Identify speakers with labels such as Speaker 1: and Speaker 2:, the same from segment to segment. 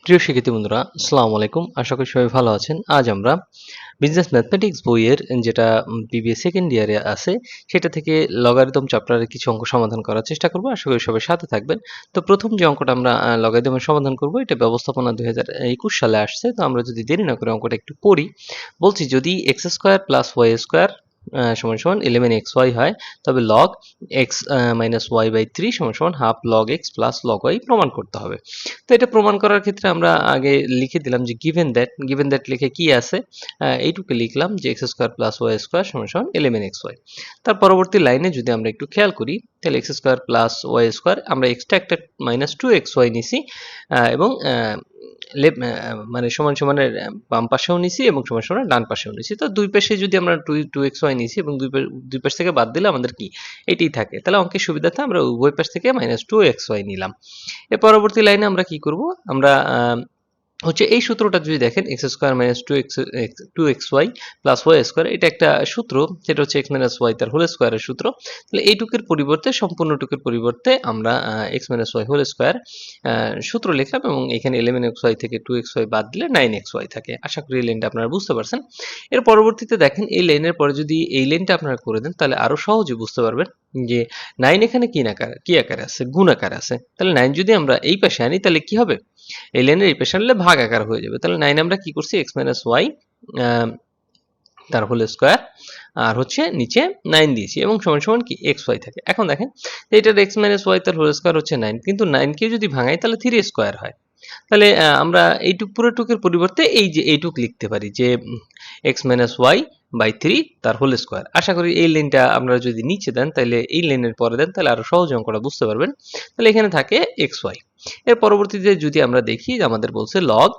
Speaker 1: প্রিয় শিক্ষার্থী বন্ধুরা, আসসালামু আলাইকুম। আশা করি সবাই ভালো আছেন। আজ আমরা বিজনেস ম্যাথমেটিক্স বইয়ের যেটা বিবিএ সেকেন্ড ইয়ারে আছে সেটা থেকে লগারিদম চ্যাপ্টারের কিছু অঙ্ক সমাধান করার চেষ্টা করব। আশা করি সবাই সাথে থাকবেন। তো প্রথম যে অঙ্কটা আমরা লগারিদমের সমাধান করব, এটা ব্যবস্থাপনা 2021 সালে আসছে। তো আমরা যদি দেরি না করে অঙ্কটা একটু পড়ি, বলছি যদি x square plus y square সমান সমান 11xy হয়, তবে log x minus Y by 3 সমান সমান half log x plus log y প্রমাণ করতে হবে। তো এটা প্রমাণ করার ক্ষেত্রে আমরা আগে লিখে দিলাম যে গিভেন দ্যাট লিখে কি আছে, এইটুকু লিখলাম যে x square plus y square সমান সমান 11xy। তার পরবর্তী লাইনে যদি আমরা একটু খেয়াল করি, তাহলে x square plus y square আমরা এক্সট্রা একটা মাইনাস 2xy নিছি, এবং মানে সমান সমানের বাম পাশেও নিছি এবং সমান সমানের ডান পাশেও নিছি। তো দুই পাশে যদি আমরা 2xy নিছি এবং দুই পাশ থেকে বাদ দিলে আমাদের কি এটাই থাকে, তাহলে অঙ্কের সুবিধাতে আমরা উভয় পাশ থেকে মাইনাস 2xy নিলাম। এর পরবর্তী লাইনে আমরা কি করব, আমরা হচ্ছে এই সূত্রটা যদি দেখেন, x square minus two x y plus y square, এটা একটা সূত্র, সেটা হচ্ছে এক্স মাইনাস ওয়াই তার হোল স্কোয়ারের সূত্র। তাহলে এইটুকুর পরিবর্তে, সম্পূর্ণ টুকুর পরিবর্তে আমরা x minus y whole square সূত্র লিখলাম, এবং এখানে 11xy থেকে 2xy বাদ দিলে 9xy থাকে। আশা করি এই লাইনটা আপনারা বুঝতে পারছেন। এর পরবর্তীতে দেখেন, এই লাইনের পরে যদি এই লাইনটা আপনারা করে দেন, তাহলে আরো সহজে বুঝতে পারবেন যে 9 এখানে কি আকারে আছে, গুণ আকারে আছে। তাহলে 9 যদি আমরা এই পাশে আনি, তাহলে কি হবে, এই লাইনের এই পাশে আনলে ভাগ আকার হয়ে যাবে। তাহলে 9 আমরা কি করছি, এক্স মাইনাস ওয়াই তার হোল স্কোয়ার, আর হচ্ছে নিচে 9 দিয়েছি, এবং সমান সমান কি এক্স ওয়াই থাকে। এখন দেখেন, এটার এক্স মাইনাস ওয়াই তার হোল স্কোয়ার হচ্ছে 9, কিন্তু 9 কে যদি ভাঙাই তাহলে 3 স্কোয়ার হয়। তাহলে আমরা এইটুক পুরোটুকের পরিবর্তে এই যে এইটুক লিখতে পারি যে এক্স মাইনাস ওয়াই বাই 3 তার হোল স্কোয়ার। আশা করি এই লাইনটা আপনারা যদি নিচে দেন, তাহলে এই লাইনের পরে দেন, তাহলে আরো সহজে অঙ্কটা বুঝতে পারবেন। তাহলে এখানে থাকে এক্স ওয়াই। এর পরবর্তীতে যদি আমরা দেখি, আমাদের বলছে লগ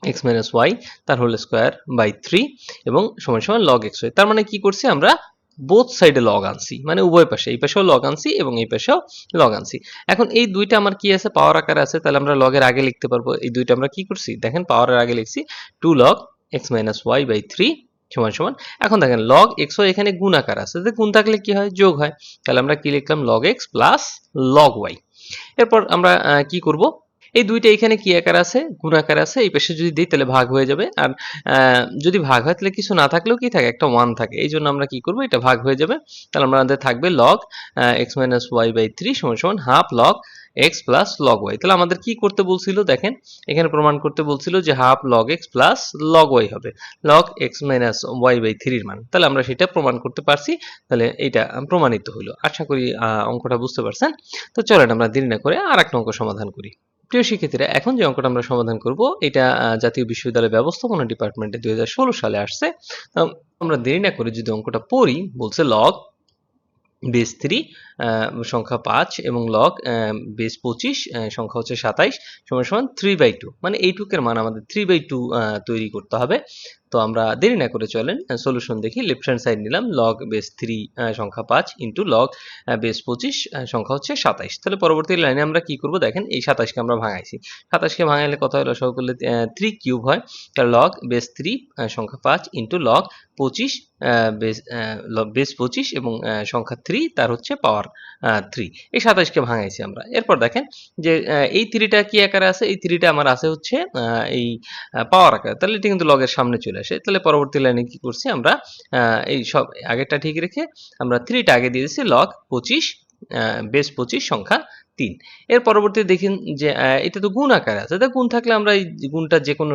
Speaker 1: এক্স মাইনাস ওয়াই তার হোল স্কোয়ার বাই 3 এবং সমান সমান লগ এক্স ওয়াই। তার মানে কি করছি, আমরা বোথ সাইডে লগ আনছি, মানে উভয় পাশে, এই পাশেও লগ আনছি এবং এই পাশেও লগ আনছি। এখন এই দুইটা আমার কি আছে, পাওয়ার আকারে আছে, তাহলে আমরা লগের আগে লিখতে পারবো। এই দুইটা আমরা কি করছি, দেখেন পাওয়ারের আগে লিখছি 2 log x minus Y by 3 সমান সমান। এখন দেখেন লগ এক্স ওয়াই এখানে গুণ আকার আছে, গুণ থাকলে কি হয়, যোগ হয়। তাহলে আমরা কি লিখলাম, log x plus log y. এরপর আমরা কি করব, এই দুইটা এখানে কি আকার আছে, গুণ আকার আছে, এই পাশে যদি দিই তাহলে ভাগ হয়ে যাবে। আর যদি ভাগ হয় তাহলে কিছু না থাকলেও কি থাকে, একটা 1 থাকে। এই জন্য আমরা কি করব, এটা ভাগ হয়ে যাবে। তাহলে আমাদের থাকবে log x minus Y by 3 সমান সমান half log x plus log y. তাহলে আমাদের কি করতে বলছিল, দেখেন এখানে প্রমাণ করতে বলছিল যে half log x plus log Y হবে log x minus Y by 3 এর মান। তাহলে আমরা সেটা প্রমাণ করতে পারছি। তাহলে এটা প্রমাণিত হলো। আশা করি অঙ্কটা বুঝতে পারছেন। তো চলেন আমরা দেরি না করে আর একটা অঙ্ক সমাধান করি। প্রিয় শিক্ষার্থীরা, এখন যে অঙ্কটা আমরা সমাধান করব, এটা জাতীয় বিশ্ববিদ্যালয় ব্যবস্থাপনা ডিপার্টমেন্টে 2016 সালে আসছে। আমরা দেরি না করে যদি অঙ্কটা পড়ি, বলছে লগ বেস 3 সংখ্যা 5 এবং লগ বেস 25 সংখ্যা হচ্ছে 27 সমান সমান 3/2, মানে এইটুকের মান আমাদের 3/2 তৈরি করতে হবে। তো আমরা দেরি না করে চলেন সলিউশন দেখি। লেফট হ্যান্ড সাইড নিলাম, লগ বেস 3 সংখ্যা 5 ইন্টু লগ বেস 25 সংখ্যা হচ্ছে 27। তাহলে পরবর্তী লাইনে আমরা কি করব, দেখেন এই 27 কে আমরা ভাঙাইছি, 27 কে ভাঙাইলে কত হলো, সব করলে 3 কিউব হয়। তাহলে লগ বেস 3 সংখ্যা 5 ইন্টু লগ 25 বেস 25 এবং সংখ্যা 3 তার হচ্ছে পাওয়ার 3। এই 27 কে ভাঙাইছি আমরা। এরপর দেখেন যে এই 3টা কি আকারে আছে, এই 3টা আমার আছে হচ্ছে এই পাওয়ার আকারে। তাহলে এটা কিন্তু লগের সামনে চলে আসে। তাহলে পরবর্তী লাইনে কি করছি, আমরা এই সব আগেরটা ঠিক রেখে আমরা 3টা আগে দিয়ে দিচ্ছি, লগ 25 বেস 25 সংখ্যা 3। এর পরবর্তী দেখেন যে এটা তো গুণ আকারে আছে, গুণ থাকলে আমরা এই গুণটা যে কোনো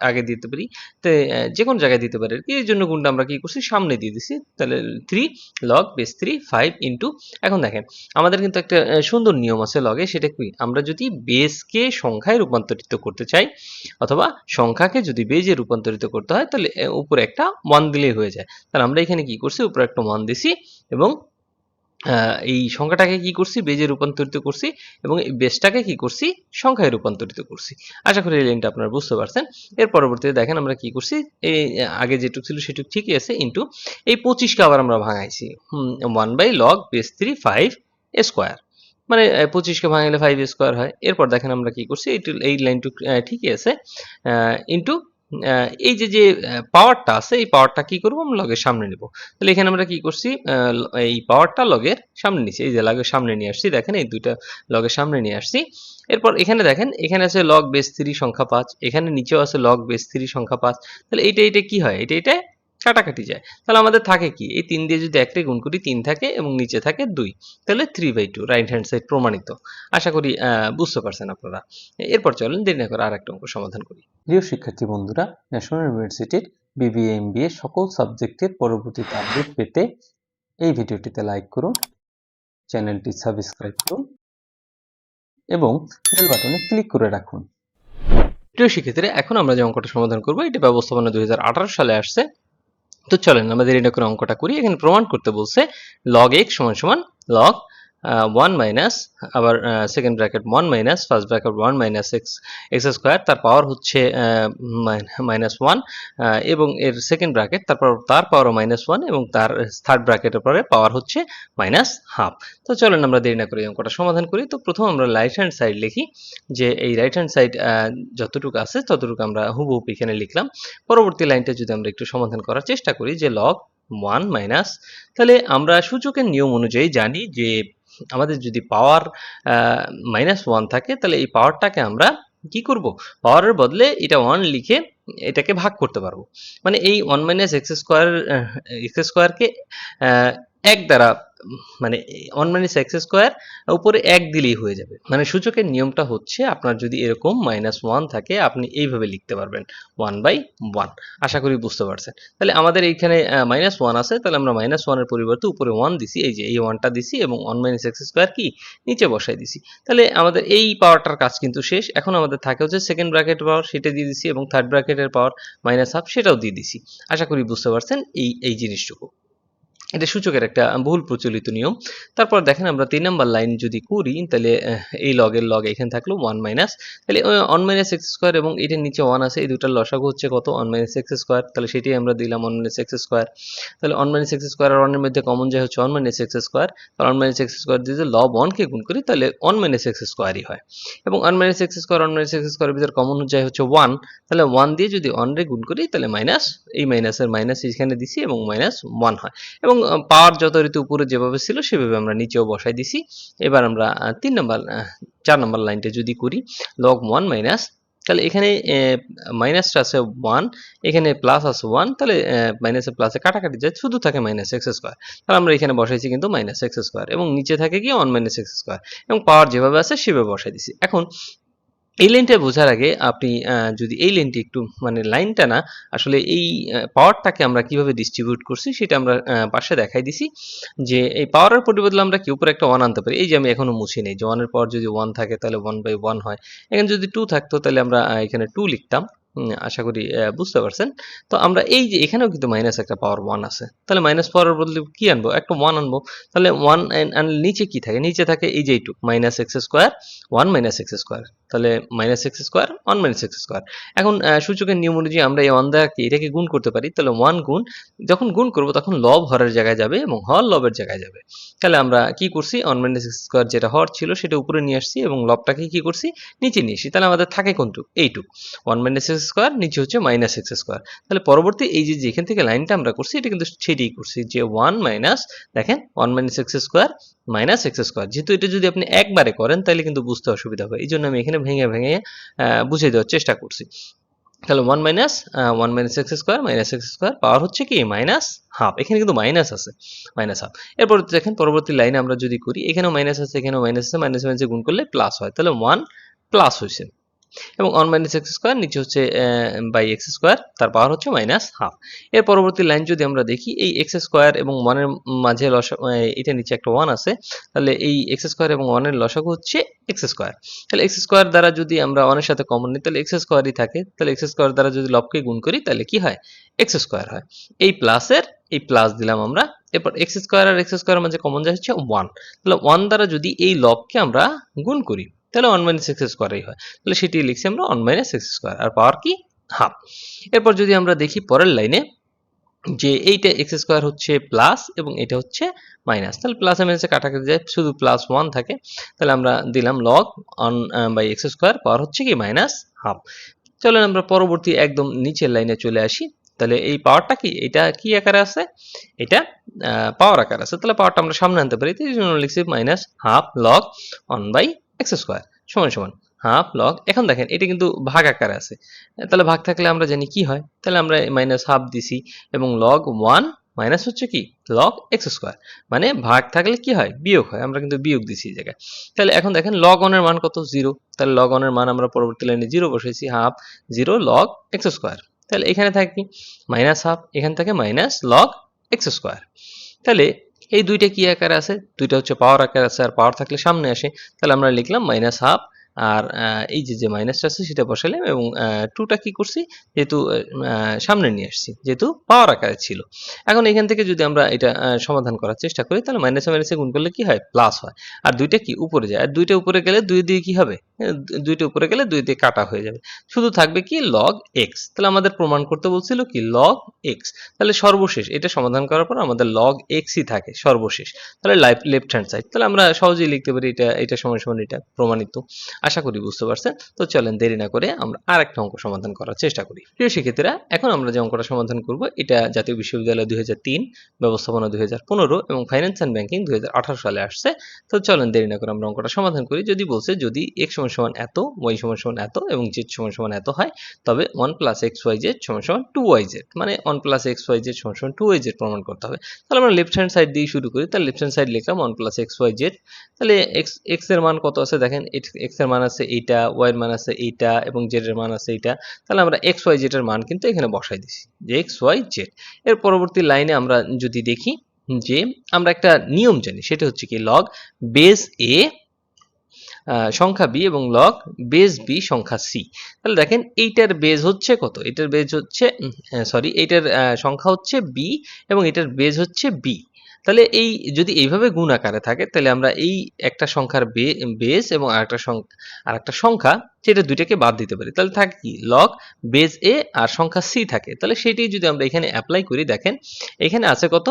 Speaker 1: আগে দিতে পারি, তো যে কোনো জায়গায় দিতে পারি। এই জন্য গুণটা আমরা কি করছি, সামনে দিয়ে দিছি। তাহলে 3 লগ বেস 3 5 ইন্টু, এখন দেখেন আমাদের কিন্তু একটা সুন্দর নিয়ম আছে লগে, সেটা কি, আমরা যদি বেসকে সংখ্যায় রূপান্তরিত করতে চাই অথবা সংখ্যাকে যদি বেজে রূপান্তরিত করতে হয়, তাহলে উপরে একটা 1 দিলেই হয়ে যায়। তাহলে আমরা এখানে কি করছি, উপরে একটা 1 দিছি এবং এই সংখ্যাটাকে কি করছি, বেজে রূপান্তরিত করছি, এবং এই বেসটাকে কি করছি, সংখ্যায় রূপান্তরিত করছি। আশা করি এই লাইনটা আপনারা বুঝতে পারছেন। এর পরবর্তীতে দেখেন আমরা কি করছি, এই আগে যেটুক ছিল সেটুক ঠিকই আছে, ইন্টু এই 25 কে আবার আমরা ভাঙাইছি 1 বাই লগ বেস 3 5 স্কোয়ার, মানে 25 কে ভাঙাইলে 5 স্কোয়ার হয়। এরপর দেখেন আমরা কি করছি, এই লাইনটুক ঠিকই আছে, ইন্টু এই যে পাওয়ারটা আছে এই পাওয়ারটা কি করব আমরা লগের সামনে নেব। তাহলে এখানে আমরা কি করছি এই পাওয়ারটা লগের সামনে নিছি, এই যে লগের সামনে নিয়ে আসছি, দেখেন এই দুইটা লগের সামনে নিয়ে আসছি। এরপর এখানে দেখেন এখানে আছে লগ বেস 3 সংখ্যা 5, এখানে নিচেও আছে লগ বেস 3 সংখ্যা 5। তাহলে এটা কি হয়, এটা কাটাকাটি যায়। তাহলে আমাদের থাকে কি, এই 3 দিয়ে যদি একটাই গুণ করি 3 থাকে এবং নিচে থাকে 2, তাহলে 3/2 রাইট হ্যান্ড সাইড প্রমাণিত। আশা করি বুঝতে পারছেন আপনারা। এরপর চলেন দেরি না করে আরেকটা অঙ্ক সমাধান করি। প্রিয় শিক্ষার্থী বন্ধুরা, ন্যাশনাল ইউনিভার্সিটির বিবিএ এমবিএ সকল সাবজেক্টের পরবর্তীতে আপডেট পেতে এই ভিডিওটিতে লাইক করুন, চ্যানেলটি সাবস্ক্রাইব করুন এবং বেল বাটনে ক্লিক করে রাখুন। প্রিয় শিক্ষার্থীরা, এখন আমরা যে অঙ্কটা সমাধান করব এটা ব্যবস্থাপনা 2018 সালে আসছে। তো চলেন আমাদের এটা করে অঙ্কটা করি। এখানে প্রমাণ করতে বলছে log x সমান সমান log 1 মাইনাস, আবার second bracket 1 minus first bracket 1 minus X square, তার পাওয়ার হচ্ছে -1, এবং এর সেকেন্ড ব্র্যাকেট তারপর তার পাওয়ারও -1 এবং তার থার্ড ব্র্যাকেটের পরে পাওয়ার হচ্ছে -1/2। তো চলেন আমরা দেরি না করে অঙ্কটা সমাধান করি। তো প্রথম আমরা রাইট হ্যান্ড সাইড লিখি, যে এই রাইট হ্যান্ড সাইড যতটুকু আছে ততটুকু আমরা হুবহু এখানে লিখলাম। পরবর্তী লাইনটা যদি আমরা একটু সমাধান করার চেষ্টা করি, যে log 1 মাইনাস, তাহলে আমরা সূচকের নিয়ম অনুযায়ী জানি যে আমাদের যদি পাওয়ার -1 থাকে তাহলে এই পাওয়ারটাকে আমরা কি করব, পাওয়ারের বদলে এটা 1 লিখে এটাকে ভাগ করতে পারবো। মানে এই 1 মাইনাস এক্স স্কোয়ারকে 1 দ্বারা, মানে 1 মাইনাস এক্স স্কোয়ার উপরে 1 দিলেই হয়ে যাবে। মানে সূচকের নিয়মটা হচ্ছে আপনার যদি এরকম -1 থাকে আপনি এইভাবে লিখতে পারবেন 1/1। আশা করি বুঝতে পারছেন। তাহলে আমাদের এইখানে -1 আছে, তাহলে আমরা -1 এর পরিবর্তে উপরে 1 দিছি, এই যে এই 1টা দিছি এবং 1 মাইনাস এক্স স্কোয়ার কি নিচে বসাই দিছি। তাহলে আমাদের এই পাওয়ারটার কাজ কিন্তু শেষ। এখন আমাদের থাকে হচ্ছে সেকেন্ড ব্র্যাকেটের পাওয়ার, সেটা দিয়ে দিছি, এবং থার্ড ব্র্যাকেটের পাওয়ার -1/2 সেটাও দিয়ে দিছি। আশা করি বুঝতে পারছেন এই জিনিসটুকু। এটা সূচকের একটা বহুল প্রচলিত নিয়ম। তারপর দেখেন আমরা 3 নাম্বার লাইন যদি করি, তাহলে এই লগের লগ এখানে থাকলো 1 মাইনাস, তাহলে 1 মাইনাস এক্স স্কোয়ার এবং এটার নিচে 1 আছে, এই দুটার লসাগু হচ্ছে কত, 1 মাইনাস এক্স স্কোয়ার। তাহলে সেটাই আমরা দিলাম 1 মাইনাস এক্স স্কোয়ার। তাহলে 1 মাইনাস এক্স স্কোয়ার আর 1 এর মধ্যে কমন যায় হচ্ছে 1 মাইনাস এক্স স্কোয়ার। তাহলে 1 মাইনাস এক্স স্কোয়ার দিয়ে লব 1 কে গুণ করি তাহলে 1 মাইনাস এক্স স্কোয়ারই হয়। এবং 1 minus X square 1 minus x স্কোয়ারের ভিতরে কমন যায় হচ্ছে 1, তাহলে 1 দিয়ে যদি 1 রে গুণ করি তাহলে মাইনাস, এই মাইনাসের মাইনাস এখানে দিছি এবং -1 হয়। এবং পাওয়ার যথারীতি উপরে যেভাবে ছিল সেভাবে আমরা নিচেও বসাই দিছি। এবার আমরা 4 নাম্বার লাইনটা যদি করি, log 1 মাইনাস, তাহলে এখানে মাইনাসটা আছে 1, এখানে প্লাস আছে 1, তাহলে মাইনাসে প্লাসে কাটাকাটি যায়, শুধু থাকে মাইনাস এক্স স্কোয়ার। তাহলে আমরা এখানে বসাইছি কিন্তু মাইনাস এক্স স্কোয়ার এবং নিচে থাকে কি 1 মাইনাস এক্স স্কোয়ার, এবং পাওয়ার যেভাবে আছে সেভাবে বসাই দিছি। এখন এই লাইনটা বোঝার আগে আপনি যদি এই লাইনটি একটু, মানে লাইনটা না, আসলে এই পাওয়ারটাকে আমরা কিভাবে ডিস্ট্রিবিউট করছি সেটা আমরা পাশে দেখাই দিছি। যে এই পাওয়ারের পরিবর্তে আমরা কি উপরে একটা 1 আনতে পারি। এই যে আমি এখনো মুছি নেই, যে 1 এর পাওয়ার যদি 1 থাকে তাহলে 1/1 হয়। এখানে যদি 2 থাকতো তাহলে আমরা এখানে 2 লিখতাম। আশা করি বুঝতে পারছেন। তো আমরা এই যে এখানেও কিন্তু মাইনাস একটা পাওয়ার 1 আছে, তাহলে মাইনাস পাওয়ারের বদলে কি আনবো, একটা 1 আনবো। তাহলে 1 আনলে নিচে কি থাকে, নিচে থাকে এই যে এইটুক minus X square 1 minus X square, তাহলে minus X square 1 minus X square. এখন সূচকের নিয়ম অনুযায়ী আমরা এই 1 দ্বারা কি এটাকে গুণ করতে পারি। তাহলে 1 গুণ, যখন গুণ করব তখন লব হরের জায়গায় যাবে এবং হর লবের জায়গায় যাবে। তাহলে আমরা কি করছি, 1 মাইনাস এক্স স্কোয়ার যেটা হর ছিল সেটা উপরে নিয়ে আসছি এবং লবটাকে কি করছি নিচে নিয়ে আসি। তাহলে আমাদের থাকে কোনটুক, এইটুক 1 মাইনাস এক্স স্কোয়ার, নিচে হচ্ছে মাইনাস এক্স স্কোয়ার। তাহলে পরবর্তী এই যে যেখান থেকে লাইনটা আমরা করছি এটা কিন্তু সেটাই করছি, যে 1 মাইনাস, দেখেন 1 minus X square minus X square. যেহেতু এটা যদি আপনি একবারে করেন তাহলে কিন্তু বুঝতে অসুবিধা হবে, এই জন্য আমি এখানে ভেঙে ভেঙে বুঝিয়ে দেওয়ার চেষ্টা করছি। তাহলে 1 minus 1 minus X square minus X square, power হচ্ছে কি -1/2, এখানে কিন্তু মাইনাস আছে -1/2। এরপর দেখেন পরবর্তী লাইনে আমরা যদি করি, এখানেও মাইনাস আছে, এখানেও মাইনাস আছে, মাইনাস মাইনাসে গুণ করলে প্লাস হয়, তাহলে 1 প্লাস হয়েছে। এবং 1 মাইনাস এক্স স্কোয়ার নিচে হচ্ছে বাই এক্স স্কোয়ার, তার পাওয়ার হচ্ছে -1/2। এর পরবর্তী লাইন যদি আমরা দেখি, এই এক্স স্কোয়ার এবং 1 এর মাঝে এটা নিচে একটা 1 আছে, তাহলে এই এক্স স্কোয়ার এবং 1 এর লসাগু হচ্ছে এক্স স্কোয়ার। তাহলে এক্স স্কোয়ার দ্বারা যদি আমরা 1 এর সাথে কমন নিই তাহলে এক্স স্কোয়ারই থাকে, তাহলে এক্স স্কোয়ার দ্বারা যদি লবকে গুণ করি তাহলে কি হয়, এক্স স্কোয়ার হয়। এই প্লাসের এই প্লাস দিলাম আমরা। এরপর এক্স স্কোয়ার আর এক্স স্কোয়ারের মাঝে কমন যায় হচ্ছে 1, তাহলে 1 দ্বারা যদি এই লবকে আমরা গুণ করি তাহলে 1 মাইনাস এক্স স্কোয়ারই হয়, তাহলে সেটি লিখছি আমরা 1 মাইনাস এক্স স্কোয়ার, আর পাওয়ার কি হাফ। এরপর যদি আমরা দেখি পরের লাইনে, যে এইটা এক্স স্কোয়ার হচ্ছে প্লাস এবং এটা হচ্ছে মাইনাস, তাহলে প্লাস মাইনাসে কাটাকাটি যায়, শুধু +1 থাকে। তাহলে আমরা দিলাম log 1 by x square, power হচ্ছে কি -1/2। চলেন আমরা পরবর্তী একদম নিচের লাইনে চলে আসি। তাহলে এই পাওয়ারটা কি, এটা কি আকারে আছে, এটা পাওয়ার আকার আছে। তাহলে পাওয়ারটা আমরা সামনে আনতে পারি, এই জন্য লিখছি মাইনাস হাফ লগ 1/x² সমান সমান হাফ লগ। এখন দেখেন এটা কিন্তু ভাগ আকারে আছে, তাহলে ভাগ থাকলে আমরা জানি কি হয়, তাহলে আমরা মাইনাস হাফ দিছি এবং লগ 1 মাইনাস হচ্ছে কি লগ x², মানে ভাগ থাকলে কি হয় বিয়োগ হয়, আমরা কিন্তু বিয়োগ দিছি এই জায়গায়। তাহলে এখন দেখেন লগ 1 এর মান কত 0, তাহলে লগ 1 এর মান আমরা পরবর্তী লাইনে 0 বসাইছি, হাফ 0 লগ x²। তাহলে এখানে থাকে কি মাইনাস হাফ, এখান থেকে মাইনাস লগ x²। তাহলে এই দুইটা কি আকারে আছে, দুইটা হচ্ছে পাওয়ার আকারে আছে, আর পাওয়ার থাকলে সামনে আসে। তাহলে আমরা লিখলাম মাইনাস হাফ, আর এই যে মাইনাসটা আছে সেটা বসালাম এবং টুটা কি করছি যেহেতু সামনে নিয়ে আসছি, যেহেতু পাওয়ার আকারে ছিল। এখন এখান থেকে যদি আমরা এটা সমাধান করার চেষ্টা করি, তাহলে মাইনাসে মাইনাসে গুণ করলে কি হয় প্লাস হয়, আর দুইটা কি উপরে যায়, আর দুইটা উপরে গেলে দুই দিয়ে কি হবে, দুইটা উপরে গেলে দুই দিয়ে কাটা হয়ে যাবে, শুধু থাকবে কি লগ এক্স। তাহলে আমাদের প্রমাণ করতে বলছিল কি লগ এক্স। তাহলে সর্বশেষ এটা সমাধান করার পর আমাদের লগ এক্সই থাকে সর্বশেষ, তাহলে লেফট হ্যান্ড সাইড। তাহলে আমরা সহজেই লিখতে পারি এটা সমান সমান এটা প্রমাণিত। আশা করি বুঝতে পারছেন। তো চলেন দেরি না করে আমরা আরেকটা অঙ্ক সমাধান করার চেষ্টা করি। প্রিয় শিক্ষার্থীরা, এখন আমরা যে অঙ্কটা সমাধান করব এটা জাতীয় বিশ্ববিদ্যালয় 2003, ব্যবস্থাপনা 2015 এবং ফাইন্যান্স অ্যান্ড ব্যাংকিং 2018 সালে আসছে। তো চলেন দেরি না করে আমরা অঙ্কটা সমাধান করি। যদি বলছে যদি x সমান সমান এত, y সমান সমান এত এবং z সমান সমান এত হয়, তবে 1 প্লাস xyz সমান সমান 2yz, মানে 1 প্লাস xyz সমান সমান 2yz প্রমাণ করতে হবে। তাহলে আমরা লেফট হ্যান্ড সাইড দিয়ে শুরু করি। তাহলে লেফট হ্যান্ড সাইড লিখলাম 1 প্লাস xyz। তাহলে x এর মান কত আছে দেখেন, x এর মান আছে এইটা, y এর মান আছে এইটা এবং z এর মান আছে এইটা। তাহলে আমরা xyz এর মান কিন্তু এখানে বসাই দিছি যে xyz। এর পরবর্তী লাইনে আমরা যদি দেখি যে আমরা একটা নিয়ম জানি, সেটা হচ্ছে কি লগ বেস a সংখ্যা b এবং লগ বেস b সংখ্যা c। তাহলে দেখেন এইটার বেস হচ্ছে কত, এটার বেস হচ্ছে সরি এইটার সংখ্যা হচ্ছে b এবং এটার বেস হচ্ছে b। তাহলে এই যদি এইভাবে গুণ আকারে থাকে, তাহলে আমরা এই একটা সংখ্যার বেস এবং আরেকটা সংখ্যা সেটা দুইটাকে বাদ দিতে পারি। তাহলে থাকে কি লগ বেস a আর সংখ্যা c থাকে। তাহলে সেটাই যদি আমরা এখানে অ্যাপ্লাই করি, দেখেন এখানে আছে কত,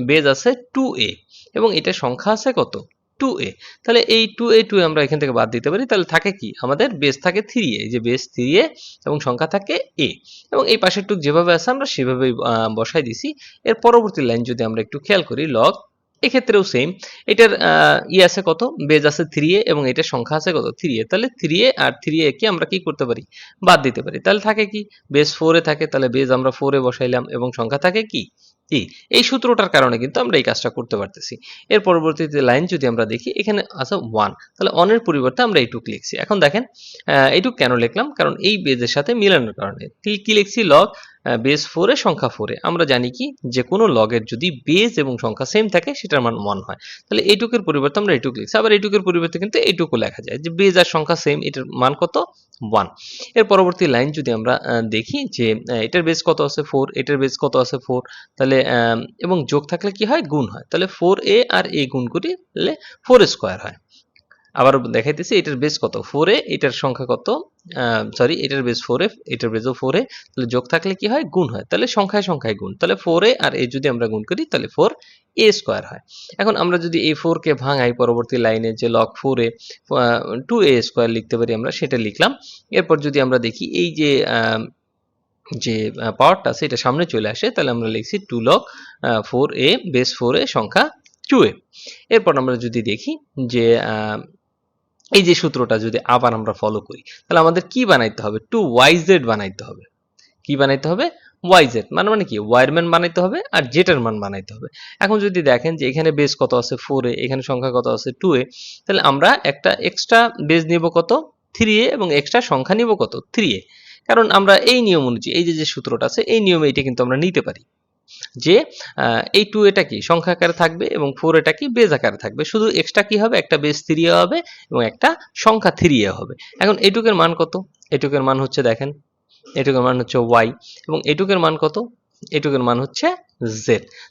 Speaker 1: বেস আছে 2a এবং এটা সংখ্যা আছে কত 2a। তাহলে এই 2a আমরা এখান থেকে বাদ দিতে পারি। তাহলে থাকে কি আমাদের বেস থাকে 3a, এই যে বেস 3a এবং সংখ্যা থাকে a, এবং এই পাশের টুক যেভাবে আছে আমরা সেভাবেই বসাই দিছি। এর পরবর্তী লাইন যদি আমরা একটু খেয়াল করি, লগ এক্ষেত্রেও সেম, এটার আছে কত, বেজ আছে 3a এবং এটার সংখ্যা আছে কত 3a। তাহলে 3a আর 3a কে আমরা কি করতে পারি বাদ দিতে পারি। তাহলে থাকে কি বেজ 4a থাকে, তাহলে বেজ আমরা 4a বসাইলাম এবং সংখ্যা থাকে কি এই সূত্রটার কারণে কিন্তু আমরা এই কাজটা করতে পারতেছি। এর পরবর্তীতে লাইন যদি আমরা দেখি, এখানে আছে 1, তাহলে 1 এর পরিবর্তে আমরা এইটুক লিখছি। এখন দেখেন এইটুক কেন লিখলাম, কারণ এই বেজের সাথে মিলানোর কারণে। কি লিখছি লগ বেস 4 এ সংখ্যা 4 এ। আমরা জানি কি যে কোনো লগের যদি বেস এবং সংখ্যা সেম থাকে সেটার মান 1 হয়। তাহলে এইটুকের পরিবর্তে আমরা এইটুক লিখছি, আবার এইটুকের পরিবর্তে কিন্তু এইটুকু লেখা যায় যে বেস আর সংখ্যা সেম, এটার মান কত 1। এর পরবর্তী লাইন যদি আমরা দেখি যে এটার বেস কত আছে 4, এটার বেস কত আছে 4, তাহলে এবং যোগ থাকলে কি হয় গুণ হয়। তাহলে 4a আর a গুণ করলে 4 স্কয়ার হয়। আবার দেখাইতেছি এটার বেস কত 4a, এটার সংখ্যা কত সরি এটার বেস 4a, এটার বেসও 4a, তাহলে যোগ থাকলে কি হয় গুণ হয়। তাহলে সংখ্যায় সংখ্যায় গুণ, তাহলে 4a আর a যদি আমরা গুণ করি তাহলে 4a স্কয়ার হয়। এখন আমরা যদি এই 4 কে ভাঙাই, পরবর্তী লাইনে যে লগ 4a 2a স্কয়ার লিখতে পারি আমরা, সেটা লিখলাম। এরপর যদি আমরা দেখি এই যে পাওয়ারটা আছে এটা সামনে চলে আসে, তাহলে আমরা লিখছি 2 লগ 4a বেস 4a সংখ্যা 2a। এরপর আমরা যদি দেখি যে এই যে সূত্রটা যদি আবার আমরা ফলো করি, তাহলে আমাদের কি বানাইতে হবে 2yz বানাইতে হবে। কি বানাইতে হবে yz, মানে কি y এর মান বানাইতে হবে আর z এর মান বানাইতে হবে। এখন যদি দেখেন যে এখানে বেস কত আছে 4a, এখানে সংখ্যা কত আছে 2a, তাহলে আমরা একটা এক্সট্রা বেস নিব কত 3a এবং এক্সট্রা সংখ্যা নিব কত 3a। কারণ আমরা এই নিয়ম অনুযায়ী এই যে সূত্রটা আছে এই নিয়মে এটা কিন্তু আমরা নিতে পারি যে এই 2 এটা কি সংখ্যা আকারে থাকবে এবং 4 এটা কি বেজ আকারে থাকবে, শুধু এক্সট্রা কি হবে একটা বেজ 3a হবে এবং একটা সংখ্যা 3a হবে। এখন এইটুকের মান কত, এইটুকের মান হচ্ছে দেখেন এটুকের মান হচ্ছে y এবং এটুকের মান কত, এটুকের মান হচ্ছে z।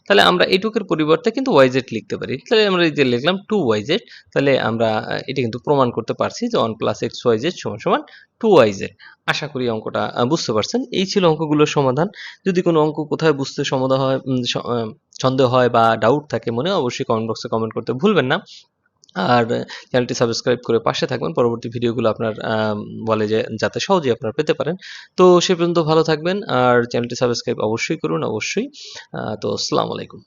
Speaker 1: তাহলে আমরা এটুকের পরিবর্তে কিন্তু yz লিখতে পারি। তাহলে আমরা এই যে লিখলাম 2yz। তাহলে আমরা এটা কিন্তু প্রমাণ করতে পারছি যে 1 প্লাস xyz সমান সমান 2yz। আশা করি অঙ্কটা বুঝতে পারছেন। এই ছিল অঙ্কগুলোর সমাধান। যদি কোনো অঙ্ক কোথায় বুঝতে সন্দেহ হয় বা ডাউট থাকে মনে, অবশ্যই কমেন্ট বক্সে কমেন্ট করতে ভুলবেন না। আর চ্যানেলটি সাবস্ক্রাইব করে পাশে থাকবেন, পরবর্তী ভিডিওগুলো আপনার বলে যে যাতে সহজেই আপনারা পেতে পারেন। তো সে পর্যন্ত ভালো থাকবেন, আর চ্যানেলটি সাবস্ক্রাইব অবশ্যই করুন, অবশ্যই। তো আসসালামু আলাইকুম।